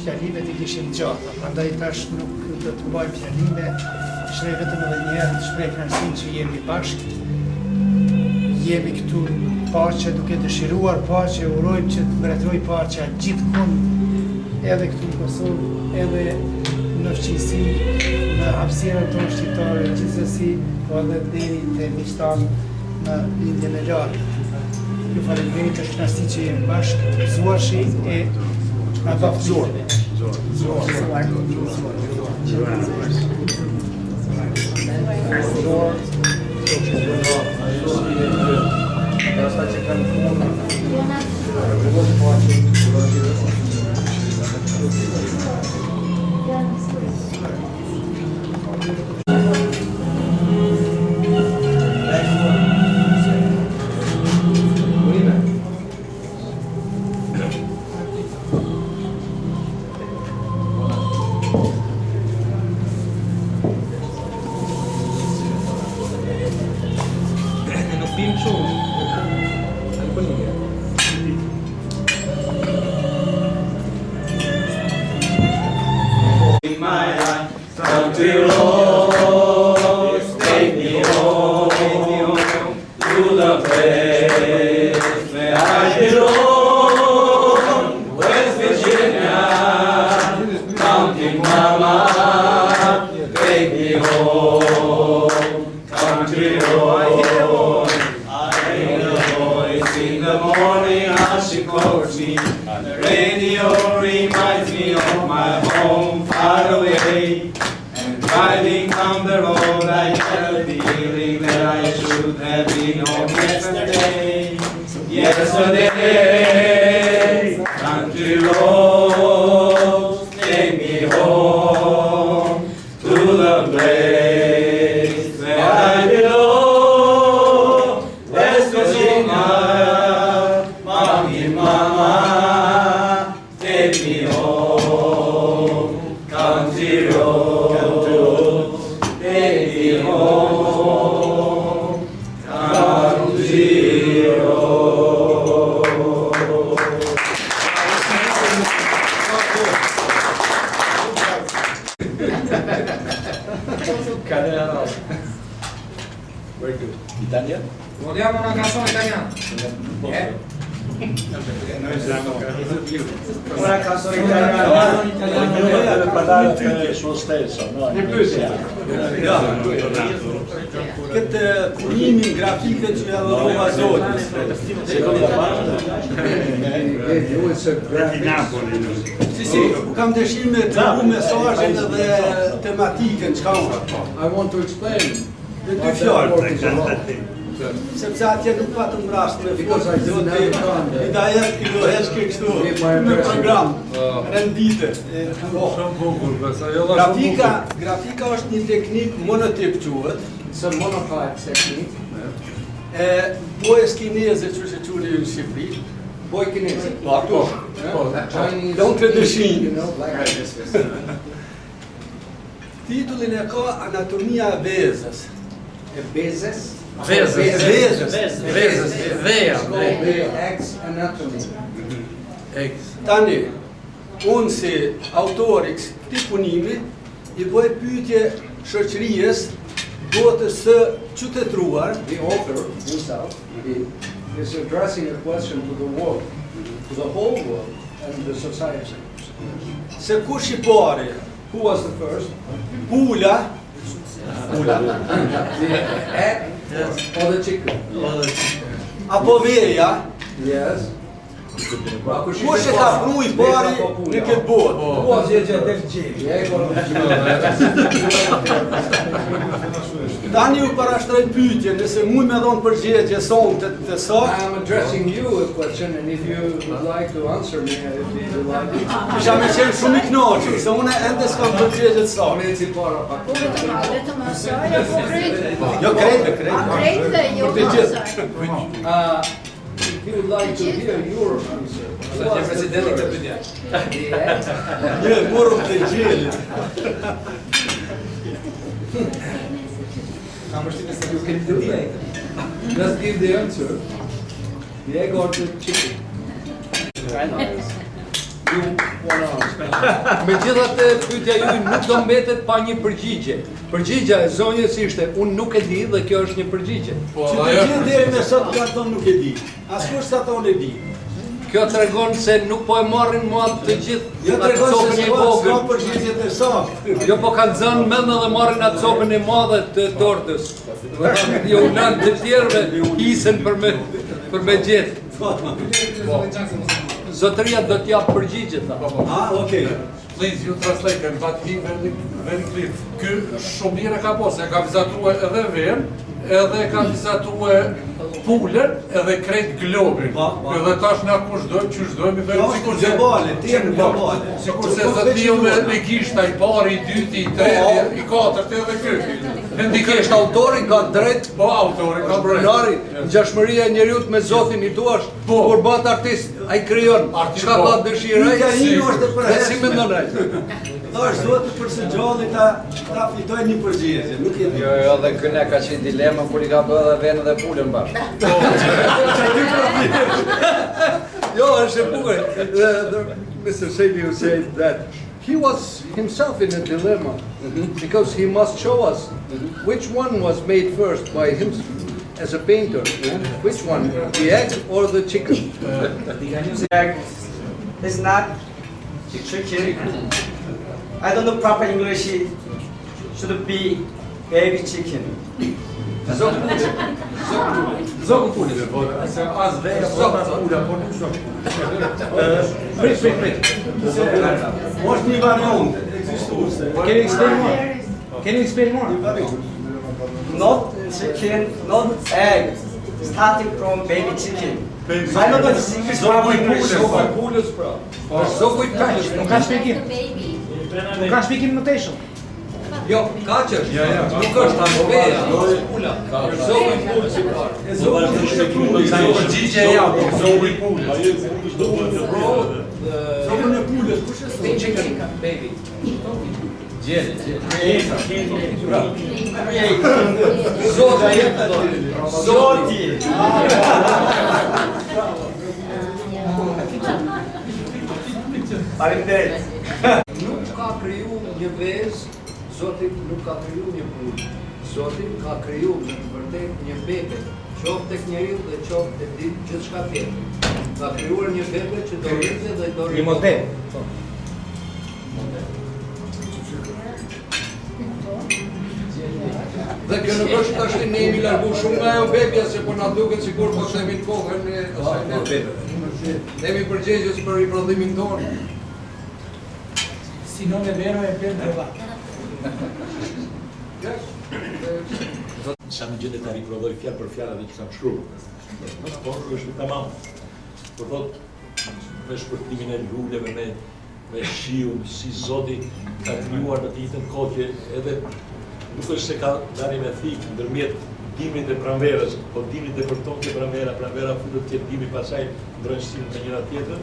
Fjalimet I kishim gjata, prandaj tash nuk do të mbajmë fjalime, shrej vetëm edhe një herë të shpreh kënaqësinë që jemi bashkë. Jemi këtu në paqe, duke dëshiruar paqe, urojmë që të mbretërojë paqja gjithkund, edhe këtu në Kosovë, edhe në fqinjësi, në hapësirën tonë shqiptare, gjithsesi, po edhe deri te miqtanë në lindjen e lartë. Ju falenderit, është kënaqësi që jemi bashkë, Zuashi e na baftuar. Very good. Italiano? Vogliamo una canzone italiana? Una canzone italiana. Deve parlare per il suo stesso, no? Këtë punimin grafike që ja dhurova Zotit. Seconda parte? Di Napoli. Si, kam dëshirë me të bu mesazhin dhe tematikën çka unë. I want to explain. Dhe dy fjalë. Sepse atje nuk patëm rast me Zoti. Hidajet I do heshke kështu në program, rendite. Grafika është një teknik monotip quhet. It's a monotype technique. E bojës kineze që quhet në Shqipëri. Boj kineze. Po. Chinese. Don't tradition. You know, like this. Titullin e ka Anatomia e vezës. A vezes. Vezës. X anatomy. Tani, unë si autori këtij punimi I bëj pyetje shoqërisë botës së qytetëruar. The author himself is addressing a question to the world, to the whole world and the society. Se kush I pari? Who was the first? Pula. The egg or the chicken? Apo veja? Yes. Kush e ka pru I pari në këtë botë? Po, gjegje del gjegje. Tani ju parashtroj pyetje, nëse mund me dhon përgjigje sonte të sot. I'm addressing you a question, and if you would like to answer me, if you would like to... Isha me qenë shumë I kënaqur, se unë ende s'kam përgjigje të sot. Me si para pak. Po vetëm asaj apo krejt? Jo krejt. Krejt dhe jo asaj. If you would like to hear your answer. Sa që presidenti këtë pytja. Një morëm të gjelit. You can do that. Just give the answer. The egg or the chicken? You want to answer. Megjithatë pyetja juaj nuk do mbetet pa një përgjigje. Përgjigjja e zonjës ishte unë nuk e di dhe kjo është një përgjigje. Që të gjithë deri me sot kanë thonë nuk e di. Askush sa thonë e di. Kjo tregon se nuk po e marrin mua të gjithë Jo atë tregon copën se e s'ka vogël. përgjigje të saktë. Jo po kanë zënë mend dhe marrin atë copën e madhe të tortës. Jo unan të tjerëve hisen për me gjetë. Zotëria do t'jap përgjigje tha. Ah, okay. Please, you translate them, but he very clear. Ky shumë mirë ka posë, ka vizatuar edhe verën, edhe ka vizatuar pulën, edhe krejt globin. Edhe tash na kush dojmë, qysh dojmë, Jo, sikur globale, temë globale. Sikur se sa diume e gishta I pari, I dyti, I treti, I katërti edhe ky. Ndikisht autori ka drejt, Po autori ka brejt. pronari, ngjashmëria e njeriut me Zotin I duash, kur bëhet artist, ai krijon çka ka dëshirë ai. Pyetja ime është e Dhe si mendon përhershme. ai? Thash zoti për së gjalli ta fitoj një përgjigje, nuk e di. Jo, dhe këne ka qenë dilema kur I ka bërë dhe venë dhe pulën bashkë. Jo, është e bukur. Mr. Sebi said that he was himself in a dilemma because he must show us which one was made first by him as a painter. Which one, the egg or the chicken? Egg is not chicken. I don't know proper English. Should be baby chicken. Zogu pulës. Se as veja, po as pula, po nuk shumë. Prit. Është një variant ekzistuese. Can you explain more? Can you explain more? Not chicken, not egg. Starting from baby chicken. I don't know the English proper English. Pulës pra. Zogu I kaq. Nuk ka shpjegim. Nuk ka shpjegim notation. Jo, kaq është. Nuk është as veja, është pula. Zogu I pulës I parë. Përgjigje ja, zogu I pulës. Zogun e pulës, kush e The chicken, baby. Zoti. Faleminderit. Nuk ka kriju një vezë, Zoti nuk ka kriju një pulë. Zoti ka kriju në të vërtet një bebe, qoftë tek njeriu dhe qoftë tek gjithçka tjetër. Ka krijuar një bebe që do rritet dhe do Një model. Dhe kjo nuk është tash ne jemi largu shumë nga ajo bebja se po na duket sikur po themi në kohën e asaj bebe. Ne jemi përgjegjës për riprodhimin tonë. Si non è vero è ben trovato. Sa në gjende ta riprodhoj fjalë për fjalë dhe që kam shkruar. Po është tamam. Po thot me shpërtimin e luleve, me shiun, si Zoti ka krijuar në të njëjtën kohë që edhe nuk është se ka dhënë me thik ndërmjet dimrit e pranverës, po dimrit e përton ke pranvera futet tjetër dimi pasaj ndrojësim me njëra tjetër.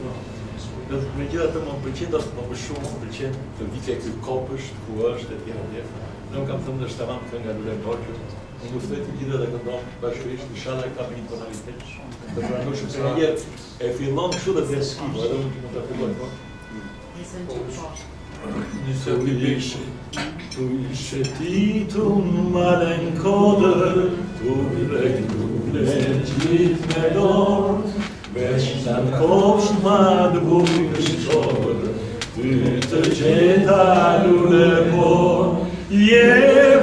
Megjithatë më pëlqen më shumë, më pëlqen të vite ky kopësht ku është etj etj. Nuk kam thënë është tamam kënga Lule Borgjë. Unë uftoj të gjithë dhe këndon bashkërisht, inshallah ka një tonalitet. Të pranosh se një e fillon kështu dhe vjen skill, edhe unë mund ta filloj po. Tu ishe ti tu malenkodër, tu regnule gjithë me dorë, veç në kopsht ma dëbujnë shqorë, ty të gjeta lule por, je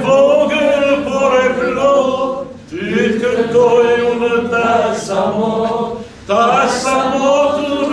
vogël por e plot, ty të kërkoj unë ta sa mot, tu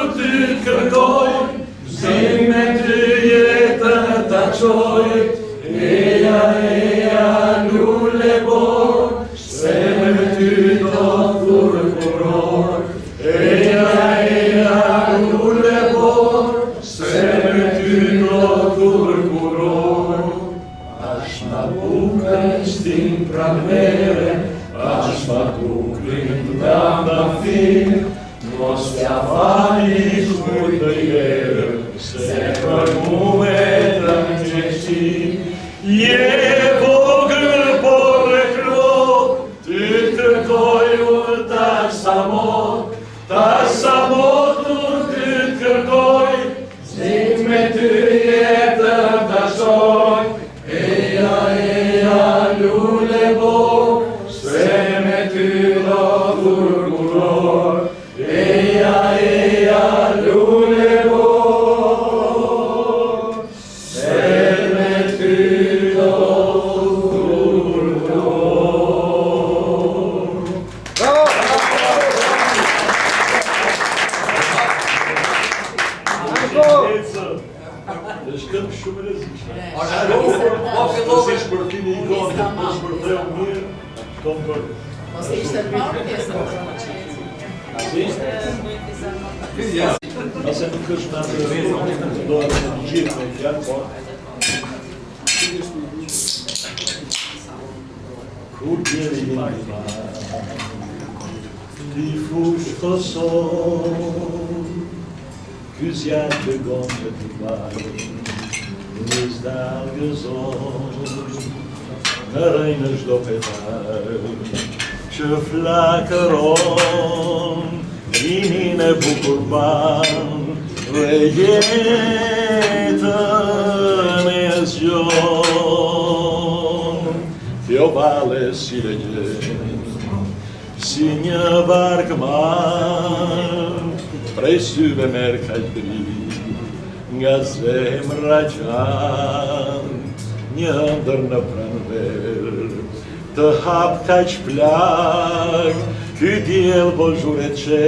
Kaq plak, ky diell po zhuret qe,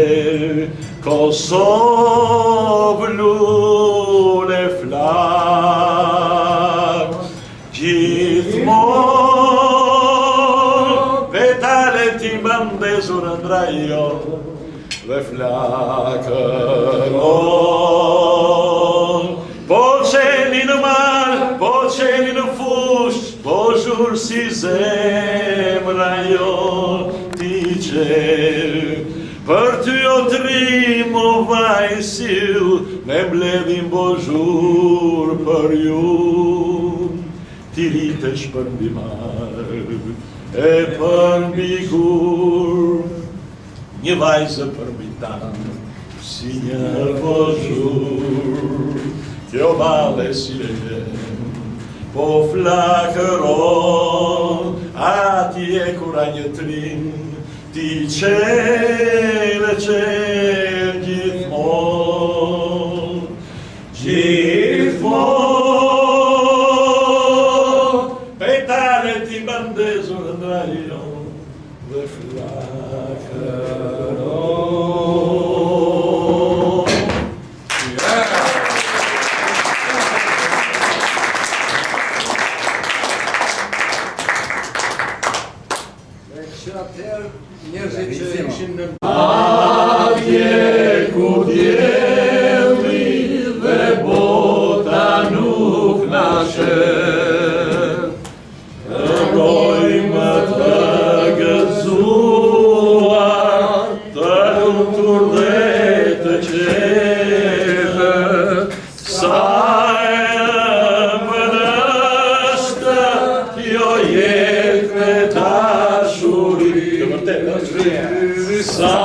Kosovë lule flak. Gjithmonë petale ti bandezur ndrajo, dhe flakëron. Po qeni në mal, po qeni në fush, po zhur si zemra jo ti qel. Për ty o trim o vajsil, ne mbledhim bo zhur për ju. Ti ritesh për mbi mar, e për mbi kur, një vajzë për mbi tanë, si një vozhur. Kjo male si legjen, po flakëron, atje kura një trim, ti qelë gjithmonë, gjithmonë, petale ti bandezur ndrajon, dhe flakëron. Atje ku dielli dhe bota nuk na shet, kërkojmë të gëzuar, të lumtur dhe të qetë, sa ëmbël është kjo jetë me dashuri. Sa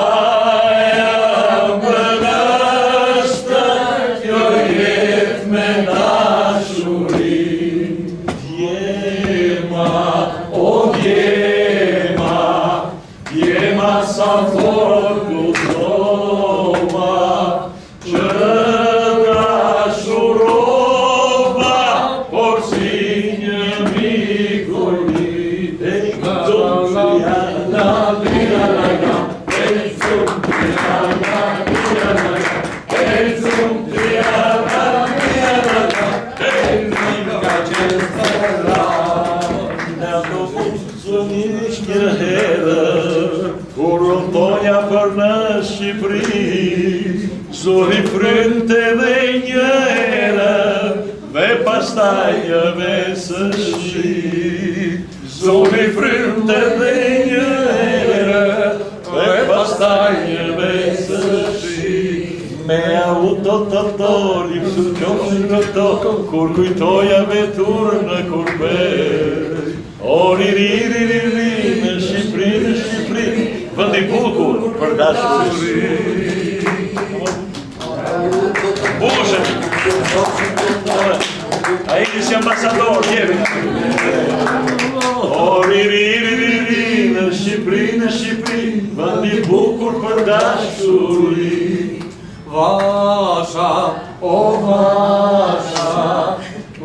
ëmbël është kjo jetë me dashuri. Djema, o djema, djema sa fort guzova, që dashurova, por si një mikur mi. La la la la la la. Ne do funksionish një herë, kur rëntonja për në Shqipëri, zori frynte dhe një herë, dhe pastaj një mesëshi. Zori frynte dhe një herë, dhe pastaj një mesëshi. Me auto të toli, pësu qofshin në to, kur kujtoja vetur në Kurbej. O ri, në Shqipëri, vëndi bukur për dashuri. Bushe! A i si ambasador, jemi. O ri, në Shqipëri, vëndi bukur për dashuri. Vasha, o Vasha,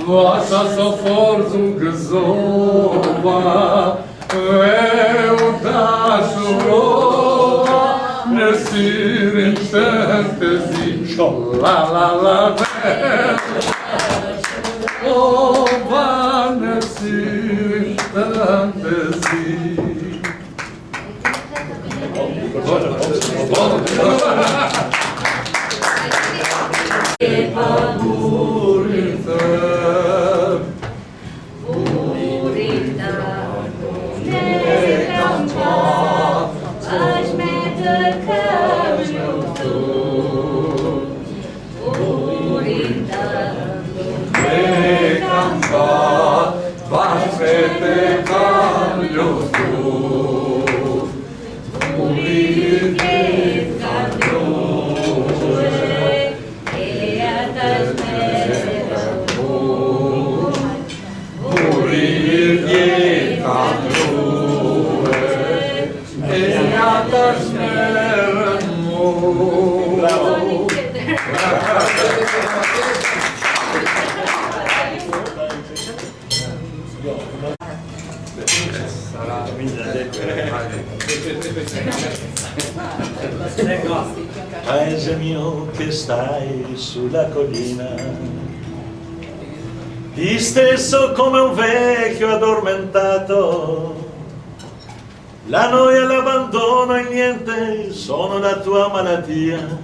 Vasha so forzu gëzova, dhe u dashurova, në syrin të të zi. La la la o va në syrin të të zi. Paese mio che stai sulla collina, disteso come un vecchio addormentato, la noia, l'abbandono e niente sono la tua malattia.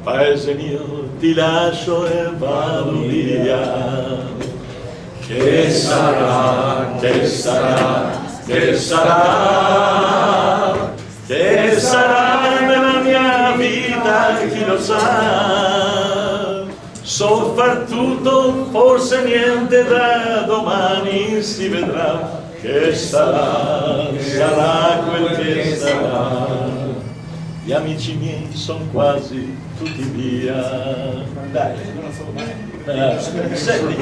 Paese mio, ti lascio e vado via. Che sarà, che sarà, che sarà, che sarà nella mia vita, chi lo sa. So far tutto, forse niente, da domani si vedrà. Che sarà, sarà quel che sarà. Gli amici miei sono quasi tutti via. Dai. Senti.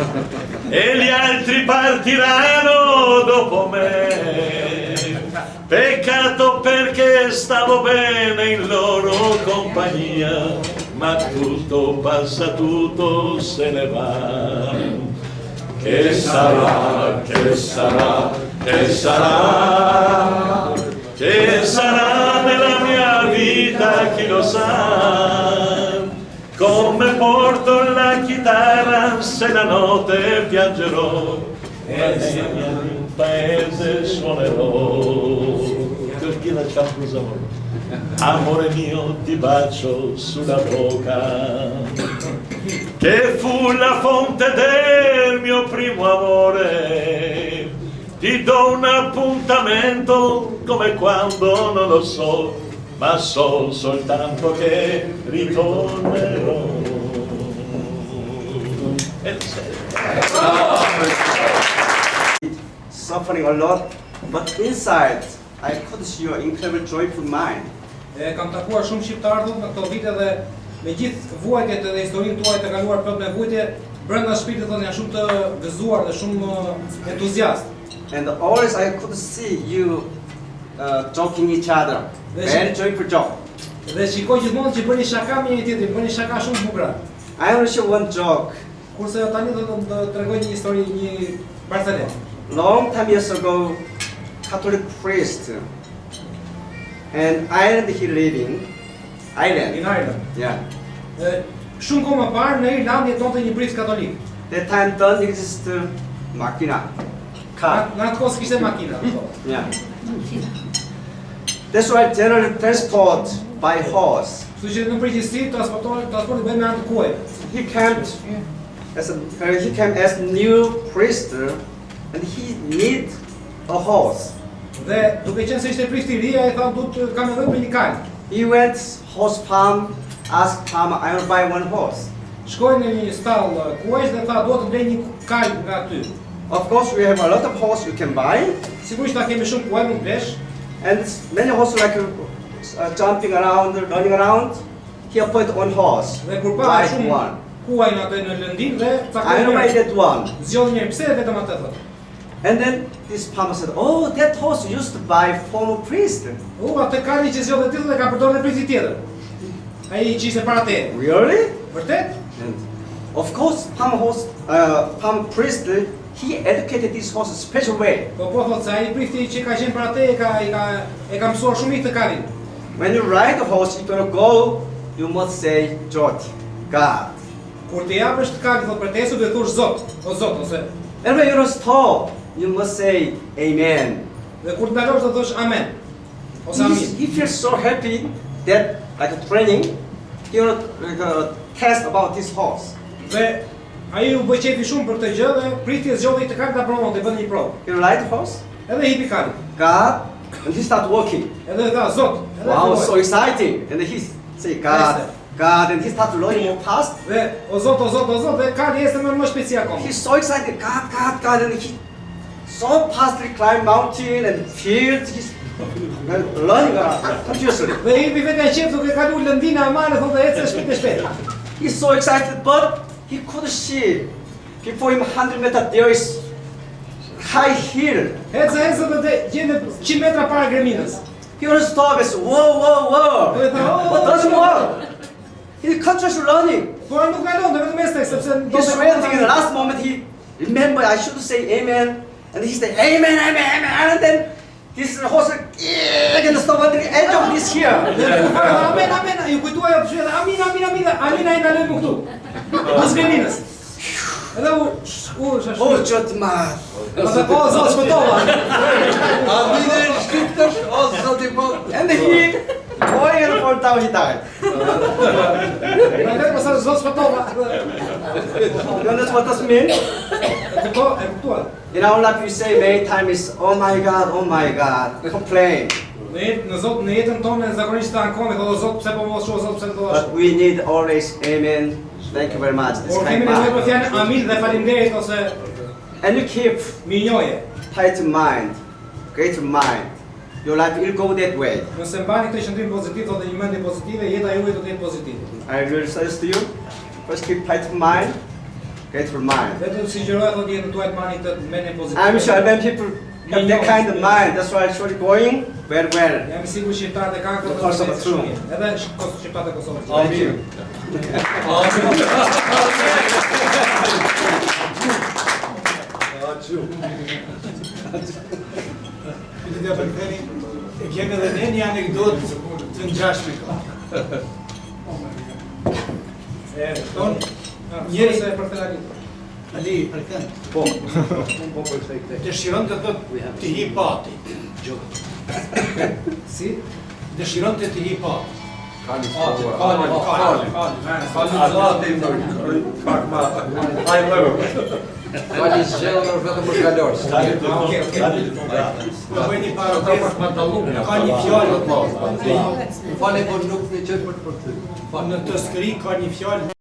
E gli altri partiranno dopo me. Peccato perché stavo bene in loro compagnia, ma tutto passa, tutto se ne va. Che sarà, che sarà, che sarà, che sarà nella mia vita, chi lo sa. Come porto la chitarra se la notte piangerò, e nel paese suonerò. Perché la canto amore mio, ti bacio sulla bocca, che fu la fonte del mio primo amore. Ti do un appuntamento come quando non lo so, ma so soltanto che ritornerò. Suffering a lot, but inside I could see your incredible joyful mind. Kam takuar shumë shqiptarë në këto vite dhe me gjithë vuajtjet dhe historinë tuaj të kaluar plot me vujtje, brenda shpirtit tonë janë shumë të gëzuar dhe shumë entuziast. And always I could see you joking each other. Very joyful joke. Dhe shikoj gjithmonë që bëni shaka me njëri tjetrin, bëni shaka shumë bukura. I will show one joke. Kurse tani do të tregoj një histori, një parcele. Long time years ago, Catholic priest and Ireland he living. Ireland. In Ireland. Yeah. Shumë kohë më parë në Irlandë jetonte një priest katolik. That time don't exist Makina. Car. Në atë kohë kishte makina. Yeah. That's why general transport by horse. Kështu që në përgjithësi transporti bëhet me anë të kuaj. He came as new priest and he need a horse. Dhe duke qenë se ishte prifti i ri, ai tha duhet kam edhe me një kal. He went horse farm, asked farmer, I will buy one horse. Shkoi në një stall kuajsh dhe tha duhet të blej një kal nga aty. Of course, we have a lot of horse we can buy. Sigurisht ta kemi shumë kuaj mund blesh. And many horses like jumping around, running around. He appointed one horse. Dhe kur pa Buy shumë one. kuaj në atë në lëndin dhe I nominated one. zgjodh një pse vetëm atë thotë. And then this farmer said, oh, that horse used to buy former priest. Atë kali që zgjodh atë dhe ka përdorur edhe prifti tjetër. Ai që ishte para te. Really? Vërtet? And of course, farmer priest, he educated this horse a special way. Po thotë se ai prifti që ka qenë para te e ka mësuar shumë këtë kalin. When you ride the horse, you're gonna go, you must say, George, God. Kur të japësh të kalin thotë për tesu dhe thosh Zot, o Zot ose. And when you're gonna stop, you must say, Amen. Dhe kur të ndalosh do thosh Amen. Ose Amin. He feels so happy that, like a training, he gonna test about this horse. Dhe ai u bë qefi shumë për këtë gjë dhe priti e zgjodhi të kalin ta provonte, bën një provë. You ride the horse, Edhe i hipi kalin. God, and he start walking. Edhe tha Zot. Edhe Wow, filloi. so exciting. And he say, God, God, and he start running more fast. Dhe o Zot, o Zot, o Zot, dhe kali ecën më shpejtësi akoma. He's so excited, God, God, God, and he so fastly climb mountain and field. He's running around continuously. Dhe i hipi vetë qef duke kaluar lëndina e male thotë ecë shpejt e shpejt. He's so excited, but he couldn't see. Before him, 100 meters, there is high hill. Ecë dhe gjende 100 metra para greminës. He was stop and say, whoa, whoa, whoa. Dhe tha, But doesn't work. He continues running. por nuk kalon, dhe vetëm ecë sepse do He's të waiting in the last moment. He remember I should say amen, and he said amen, amen, amen, and then this horse again stop at the edge of this here. Amen, amen, ju kujtuaj apo thua amin, amin, amin, amin ai ndaloi më këtu. Mos greminës. Edhe Oh, Jotma. Ata po Zot shpëtova. Amin e shkiptësh, o zoti po. And he going and fall down, he died. Ai vetë sa Zot shpëtova. You understand what that means? E kuptuar. In our life, we say many times, oh my God, complain. Në jetën tonë zakonisht ta ankohemi thotë Zot pse po mos shoh Zot pse do But we need always amen. Thank you very much. This Por kind kemi nevojë për of fjalën amin dhe faleminderit ose and you keep mirënjohje. tight mind, great mind. Your life will go that way. Nëse mbani këtë qëndrim pozitiv ose një mendje pozitive, jeta juaj do të jetë pozitive. I will suggest to you, first keep tight mind, great mind. Vetëm sugjeroj thotë jetën tuaj të mbani këtë mendje pozitive. I'm sure many people have that kind of mind. That's why it's really going very well. Jam I sigurt shqiptarët e kanë këtë Kosova mendje true. shumë. Edhe shqiptarët e Kosovës. Thank you. Këtë të përkëri, e kemi edhe ne një anekdot të ngjashme ka. Njëri se për të Ali, përkën, Po. dëshiron të thotë të hi pati. Si? Dëshiron të hi pati. Kali zgjellën është vetëm për kalorës. Po bëj një parantezë, ka një fjalë, Fale, por nuk të qenë për ty. në të skri ka një fjalë